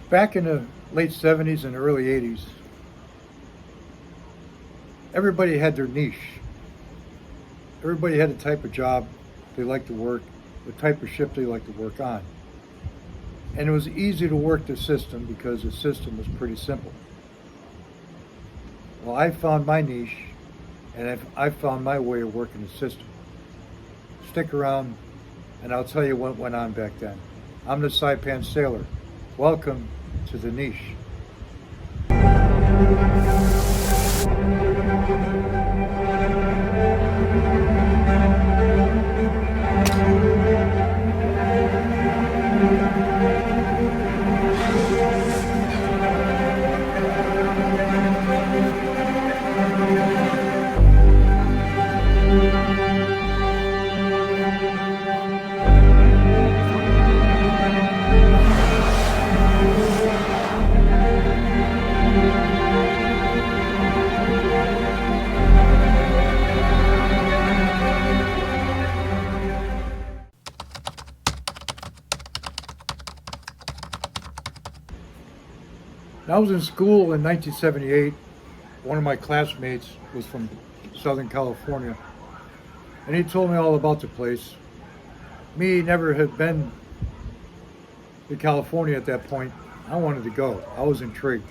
Back in the late 70s and early 80s, everybody had their niche. Everybody had the type of job they liked to work, the type of ship they liked to work on. And it was easy to work the system because the system was pretty simple. Well, I found my niche and I found my way of working the system. Stick around and I'll tell you what went on back then. I'm the Saipan Sailor. Welcome to the niche. I was in school in 1978. One of my classmates was from Southern California, and he told me all about the place. Me never had been to California at that point. I wanted to go. I was intrigued.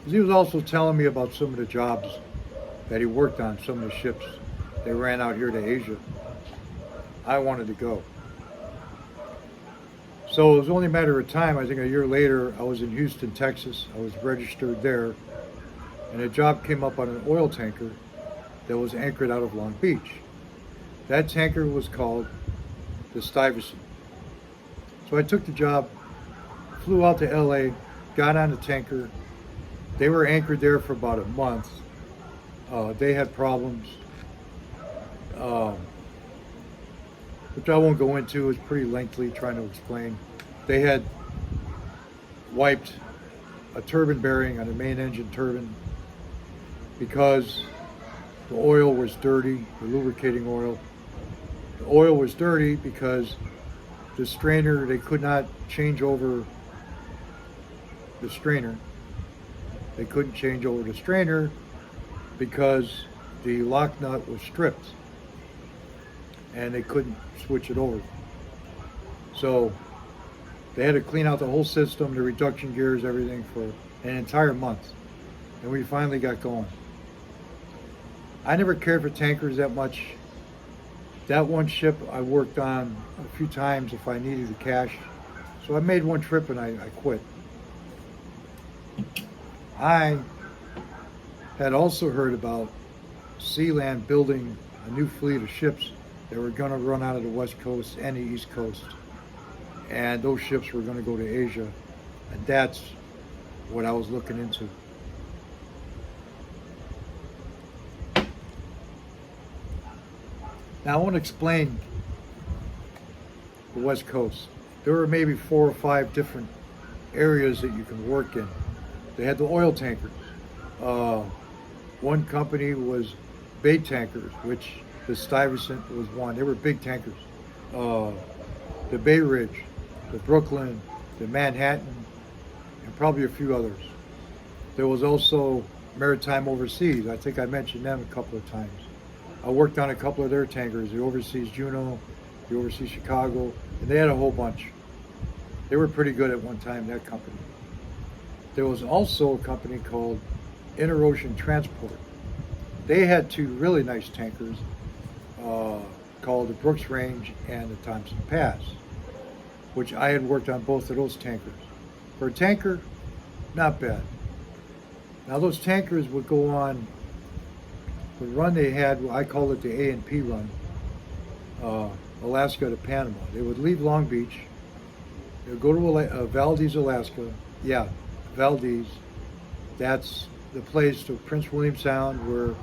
'Cause he was also telling me about some of the jobs that he worked on, some of the ships they ran out here to Asia. I wanted to go. So it was only a matter of time. I think a year later, I was in Houston, Texas. I was registered there, and a job came up on an oil tanker that was anchored out of Long Beach. That tanker was called the Stuyvesant. So I took the job, flew out to LA, got on the tanker. They were anchored there for about a month. They had problems, which I won't go into. It's pretty lengthy trying to explain. They had wiped a turbine bearing on the main engine turbine because the oil was dirty, the lubricating oil. The oil was dirty because the strainer, they could not change over the strainer. They couldn't change over the strainer because the lock nut was stripped and they couldn't switch it over. So they had to clean out the whole system, the reduction gears, everything for an entire month. And we finally got going. I never cared for tankers that much. That one ship I worked on a few times if I needed the cash. So I made one trip and I quit. I had also heard about Sealand building a new fleet of ships that were going to run out of the West Coast and the East Coast. And those ships were going to go to Asia. And that's what I was looking into. Now I want to explain the West Coast. There were maybe 4 or 5 different areas that you can work in. They had the oil tankers. One company was bait tankers, which the Stuyvesant was one. They were big tankers. The Bay Ridge, the Brooklyn, the Manhattan, and probably a few others. There was also Maritime Overseas. I think I mentioned them a couple of times. I worked on a couple of their tankers, the Overseas Juno, the Overseas Chicago, and they had a whole bunch. They were pretty good at one time, that company. There was also a company called Interocean Transport. They had 2 really nice tankers called the Brooks Range and the Thompson Pass, which I had worked on both of those tankers. For a tanker, not bad. Now those tankers would go on the run they had. I called it the A&P run, Alaska to Panama. They would leave Long Beach. They would go to Valdez, Alaska. Yeah, Valdez. That's the place to Prince William Sound where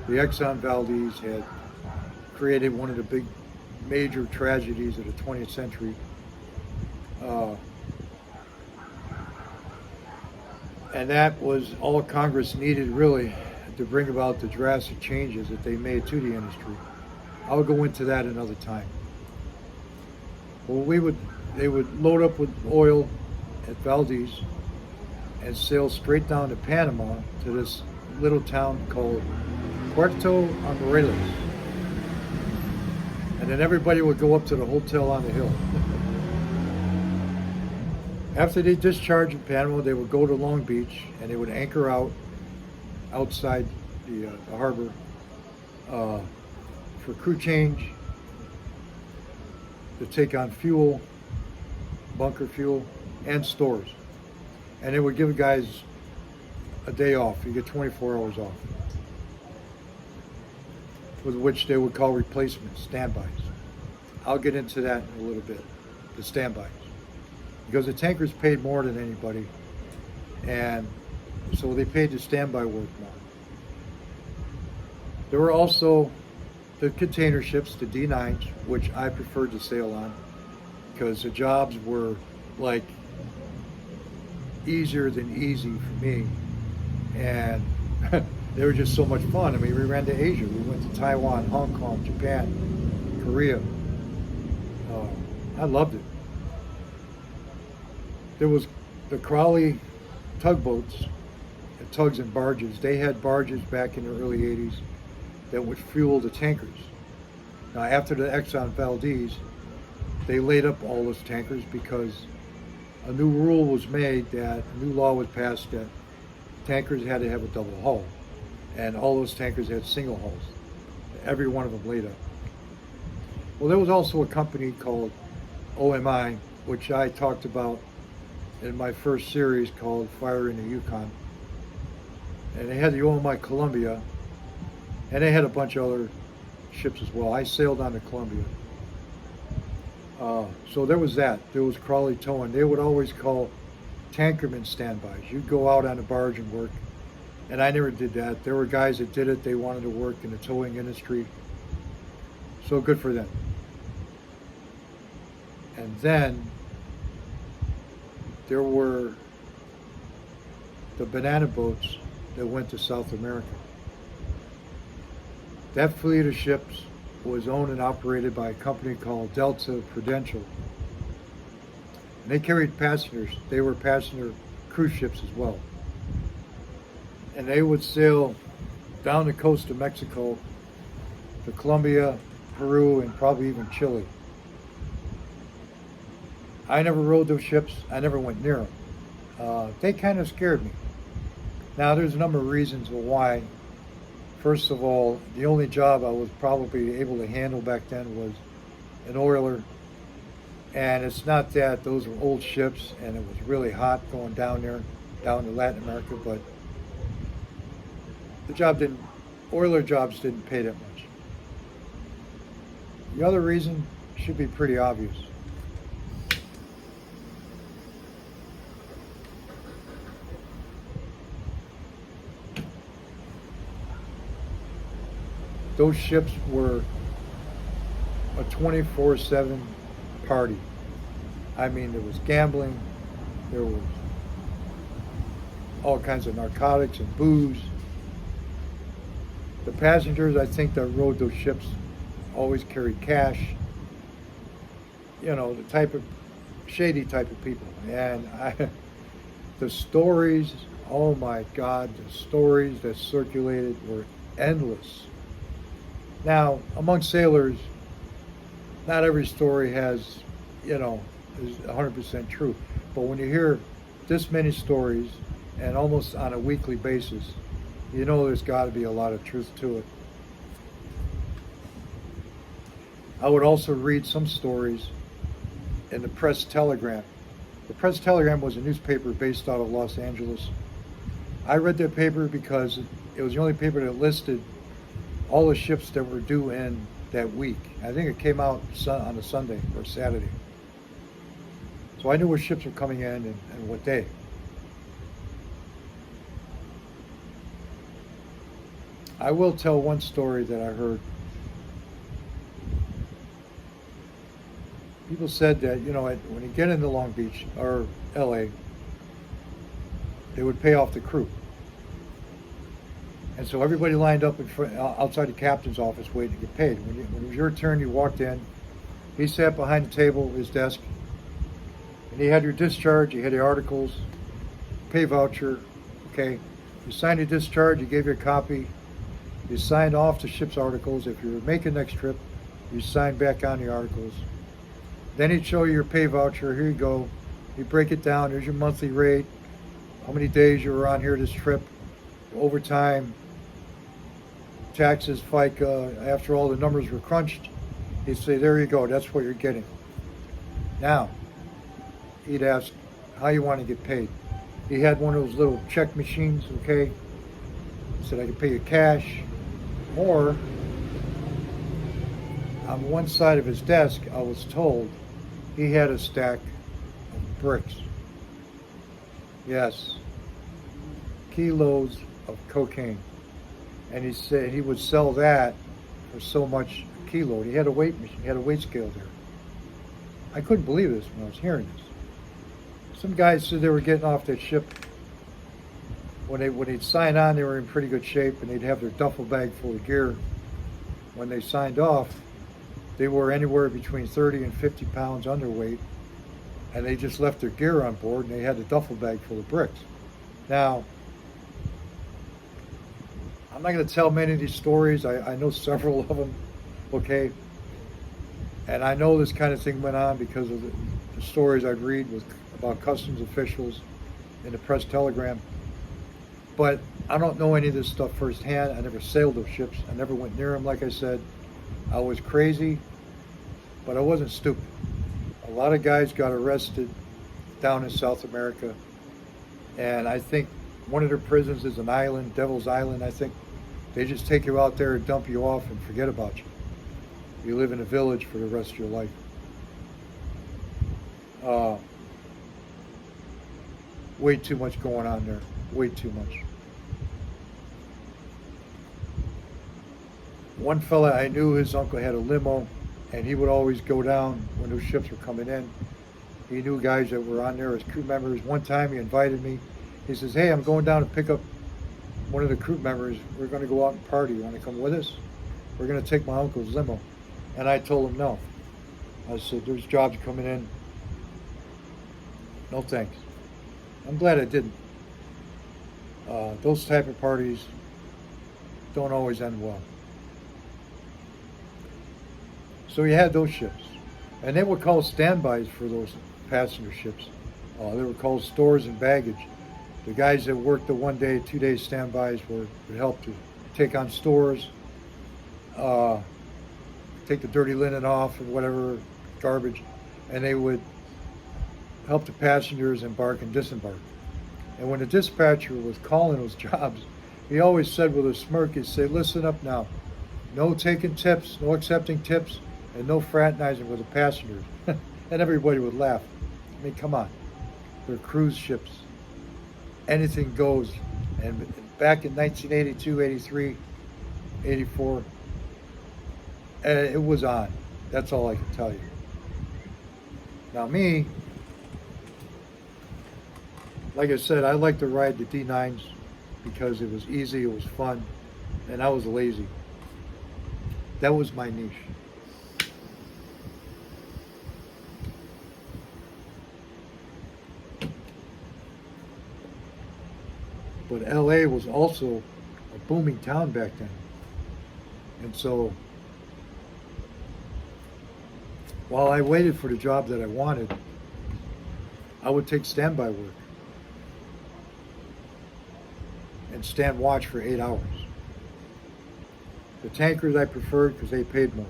the Exxon Valdez had created one of the big major tragedies of the 20th century. And that was all Congress needed really to bring about the drastic changes that they made to the industry. I'll go into that another time. Well, they would load up with oil at Valdez, and sail straight down to Panama to this little town called Puerto Amorelos. And then everybody would go up to the hotel on the hill. After they discharged in Panama, they would go to Long Beach and they would anchor out outside the harbor for crew change, to take on fuel, bunker fuel, and stores. And they would give guys a day off. You get 24 hours off, with which they would call replacements, standbys. I'll get into that in a little bit, the standbys. Because the tankers paid more than anybody, and so they paid the standby work more. There were also the container ships, the D9s, which I preferred to sail on because the jobs were like easier than easy for me, and they were just so much fun. I mean, we ran to Asia. We went to Taiwan, Hong Kong, Japan, Korea. I loved it. There was the Crowley tugboats, tugs and barges. They had barges back in the early 80s that would fuel the tankers. Now, after the Exxon Valdez, they laid up all those tankers because a new rule was made, that a new law was passed that tankers had to have a double hull, and all those tankers had single hulls. Every one of them laid up. Well, there was also a company called OMI, which I talked about in my first series called Fire in the Yukon. And they had the OMI Columbia, and they had a bunch of other ships as well. I sailed on the Columbia. So there was that. There was Crawley Towing. They would always call tankermen standbys. You'd go out on a barge and work, and I never did that. There were guys that did it. They wanted to work in the towing industry. So good for them. And then there were the banana boats that went to South America. That fleet of ships was owned and operated by a company called Delta Prudential. And they carried passengers. They were passenger cruise ships as well. And they would sail down the coast of Mexico to Colombia, Peru, and probably even Chile. I never rode those ships. I never went near them. They kind of scared me. Now, there's a number of reasons why. First of all, the only job I was probably able to handle back then was an oiler. And it's not that those were old ships and it was really hot going down there, down to Latin America, but oiler jobs didn't pay that much. The other reason should be pretty obvious. Those ships were a 24/7 party. I mean, there was gambling, there was all kinds of narcotics and booze. The passengers, I think, that rode those ships always carried cash. You know, the type of shady type of people. And the stories, oh my God, the stories that circulated were endless. Now, among sailors, not every story is 100% true. But when you hear this many stories, and almost on a weekly basis, you know there's got to be a lot of truth to it. I would also read some stories in the Press Telegram. The Press Telegram was a newspaper based out of Los Angeles. I read that paper because it was the only paper that listed all the ships that were due in that week. I think it came out on a Sunday or Saturday. So I knew what ships were coming in and what day. I will tell one story that I heard. People said that, when you get into Long Beach or LA, they would pay off the crew. And so everybody lined up outside the captain's office waiting to get paid. When it was your turn, you walked in. He sat behind the table, his desk, and he had your discharge, he had the articles, pay voucher, okay? You signed a discharge, you gave your copy, you signed off the ship's articles. If you were making next trip, you signed back on the articles. Then he'd show you your pay voucher. Here you go. You break it down. There's your monthly rate, how many days you were on here this trip, overtime, taxes, FICA. After all the numbers were crunched, he'd say, there you go, that's what you're getting. Now, he'd ask how you want to get paid. He had one of those little check machines, okay? He said, I can pay you cash, or on one side of his desk, I was told, he had a stack of bricks. Yes, kilos of cocaine. And he said he would sell that for so much a kilo. He had a weight machine, he had a weight scale there. I couldn't believe this when I was hearing this. Some guys said they were getting off that ship. When they'd sign on, they were in pretty good shape, and they'd have their duffel bag full of gear. When they signed off, they were anywhere between 30 and 50 pounds underweight, and they just left their gear on board, and they had a duffel bag full of bricks. Now, I'm not going to tell many of these stories. I know several of them, okay? And I know this kind of thing went on because of the stories I'd read about customs officials in the press telegram. But I don't know any of this stuff firsthand. I never sailed those ships. I never went near them, like I said. I was crazy, but I wasn't stupid. A lot of guys got arrested down in South America, and I think one of their prisons is an island, Devil's Island, I think. They just take you out there and dump you off and forget about you. You live in a village for the rest of your life. Way too much going on there. Way too much. One fella I knew, his uncle had a limo, and he would always go down when those ships were coming in. He knew guys that were on there as crew members. One time he invited me. He says, hey, I'm going down to pick up one of the crew members. We're going to go out and party. You want to come with us? We're going to take my uncle's limo. And I told him no. I said, there's jobs coming in. No thanks. I'm glad I didn't. Those type of parties don't always end well. So you had those ships. And they were called standbys for those passenger ships. They were called stores and baggage. The guys that worked the 1 day, 2 day standbys would help to take on stores, take the dirty linen off and whatever garbage, and they would help the passengers embark and disembark. And when the dispatcher was calling those jobs, he always said with a smirk, he'd say, listen up now, no taking tips, no accepting tips, and no fraternizing with the passengers. And everybody would laugh. I mean, come on. They're cruise ships. Anything goes. And back in 1982, 83, 84, it was on. That's all I can tell you. Now me, like I said, I like to ride the D9s because it was easy, it was fun, and I was lazy. That was my niche. But LA was also a booming town back then. And so, while I waited for the job that I wanted, I would take standby work and stand watch for 8 hours. The tankers I preferred because they paid more.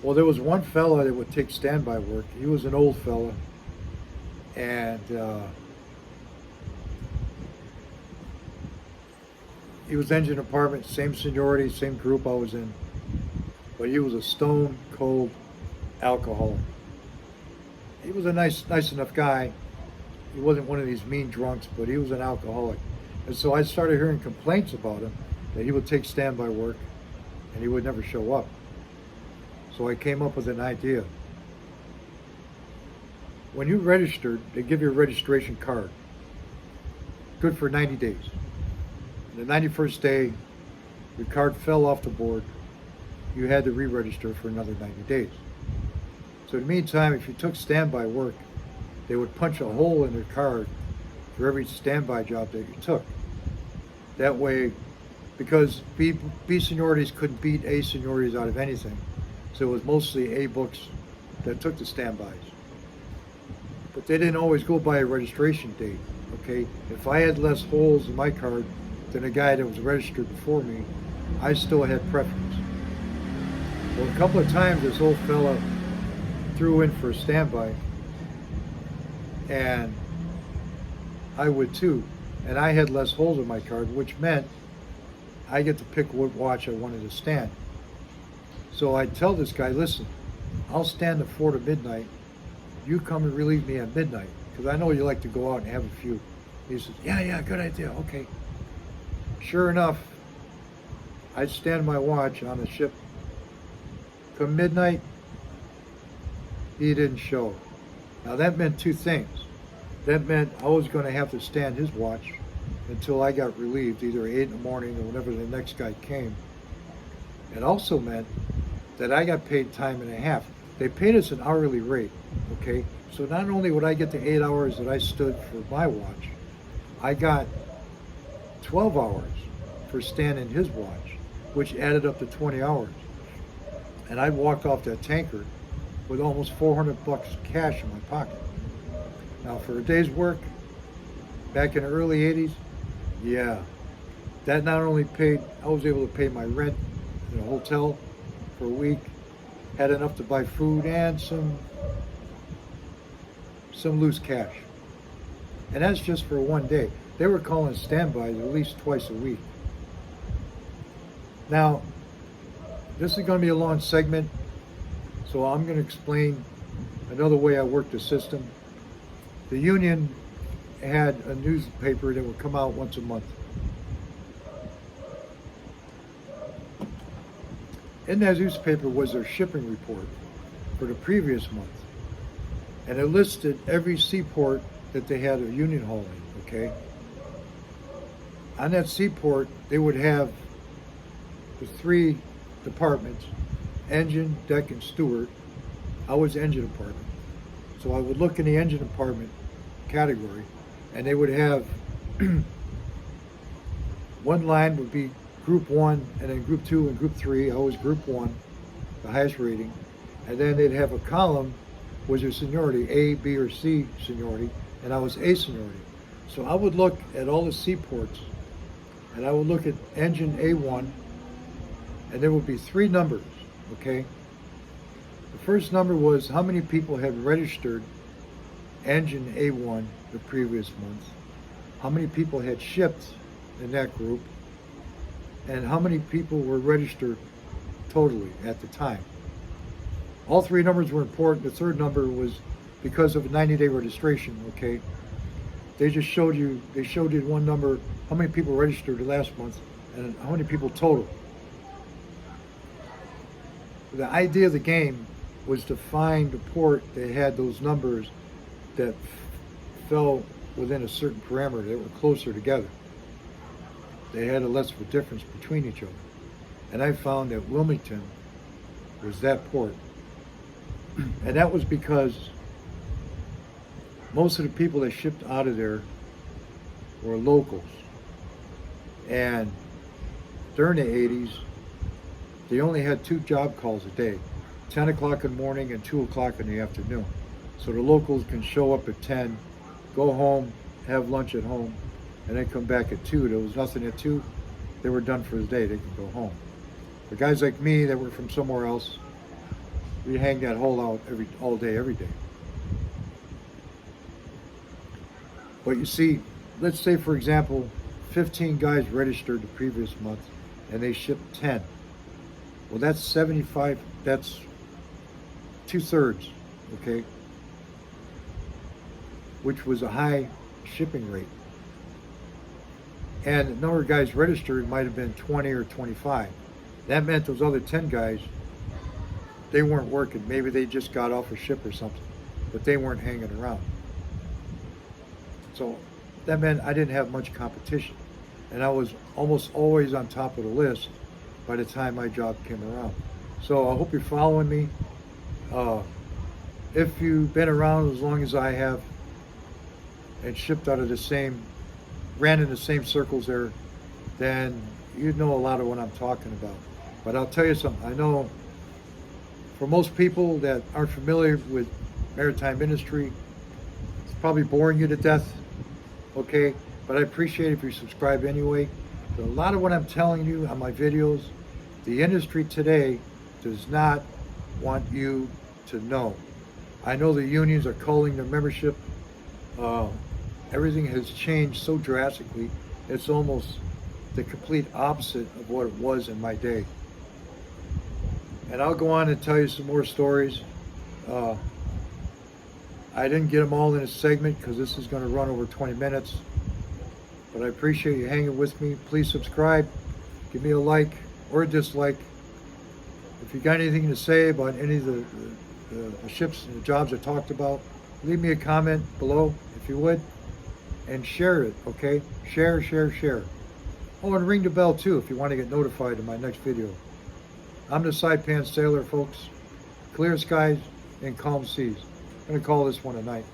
Well, there was one fella that would take standby work. He was an old fella, and he was engine department, same seniority, same group I was in. But he was a stone cold alcoholic. He was a nice enough guy. He wasn't one of these mean drunks, but he was an alcoholic. And so I started hearing complaints about him, that he would take standby work and he would never show up. So I came up with an idea. When you registered, they give you a registration card. Good for 90 days. The 91st day, your card fell off the board. You had to re-register for another 90 days. So in the meantime, if you took standby work, they would punch a hole in their card for every standby job that you took. That way, because B seniorities couldn't beat A seniorities out of anything, so it was mostly A books that took the standbys. But they didn't always go by a registration date, okay? If I had less holes in my card than a guy that was registered before me, I still had preference. Well, a couple of times this old fella threw in for a standby, and I would too. And I had less holes in my card, which meant I get to pick what watch I wanted to stand. So I tell this guy, listen, I'll stand at 4 to midnight. You come and relieve me at midnight, because I know you like to go out and have a few. He says, yeah, good idea, okay. Sure enough, I'd stand my watch on the ship. Come midnight, he didn't show. Now that meant two things. That meant I was going to have to stand his watch until I got relieved, either 8 in the morning or whenever the next guy came. It also meant that I got paid time and a half. They paid us an hourly rate, okay? So not only would I get the 8 hours that I stood for my watch, I got 12 hours for standing his watch, which added up to 20 hours. And I'd walk off that tanker with almost $400 cash in my pocket. Now for a day's work, back in the early 80s, yeah, that not only paid, I was able to pay my rent in a hotel for a week, had enough to buy food and some loose cash. And that's just for one day. They were calling standbys at least twice a week. Now, this is going to be a long segment, so I'm going to explain another way I work the system. The union had a newspaper that would come out once a month. In that newspaper was their shipping report for the previous month. And it listed every seaport that they had a union hauling, okay? On that seaport, they would have the 3 departments, engine, deck, and steward. I was engine department. So I would look in the engine department category, and they would have one line would be group 1, and then group 2 and group 3. I was group 1, the highest rating. And then they'd have a column was your seniority, A, B, or C seniority, and I was A seniority. So I would look at all the seaports, and I would look at engine A1, and there would be 3 numbers, okay? The first number was how many people had registered engine A1 the previous month, how many people had shipped in that group, and how many people were registered totally at the time. All 3 numbers were important. The third number was because of a 90-day registration, okay? They just showed you one number, how many people registered the last month, and how many people total. The idea of the game was to find a port that had those numbers that fell within a certain parameter, that were closer together. They had a less of a difference between each other. And I found that Wilmington was that port. And that was because most of the people that shipped out of there were locals. And during the 80s, they only had 2 job calls a day, 10 o'clock in the morning and 2 o'clock in the afternoon. So the locals can show up at 10, go home, have lunch at home, and then come back at 2. There was nothing at 2. They were done for the day. They could go home. The guys like me that were from somewhere else, we hang that hole out all day, every day. But you see, let's say for example, 15 guys registered the previous month and they shipped 10. Well, that's 75, that's 2/3, okay? Which was a high shipping rate. And the number of guys registered might have been 20 or 25. That meant those other 10 guys, they weren't working. Maybe they just got off a ship or something, but they weren't hanging around. So that meant I didn't have much competition. And I was almost always on top of the list by the time my job came around. So I hope you're following me. If you've been around as long as I have, and shipped out of the same, ran in the same circles there, then you'd know a lot of what I'm talking about. But I'll tell you something, I know for most people that aren't familiar with maritime industry, it's probably boring you to death, okay? But I appreciate if you subscribe anyway. But a lot of what I'm telling you on my videos, the industry today does not want you to know. I know the unions are culling their membership. Everything has changed so drastically, it's almost the complete opposite of what it was in my day. And I'll go on and tell you some more stories. I didn't get them all in a segment because this is going to run over 20 minutes. But I appreciate you hanging with me. Please subscribe, give me a like or a dislike. If you got anything to say about any of the ships and the jobs I talked about, leave me a comment below if you would. And share it, okay? Share, share, share. Oh, and ring the bell too if you want to get notified of my next video. I'm the Saipan Sailor, folks. Clear skies and calm seas. I'm going to call this one a night.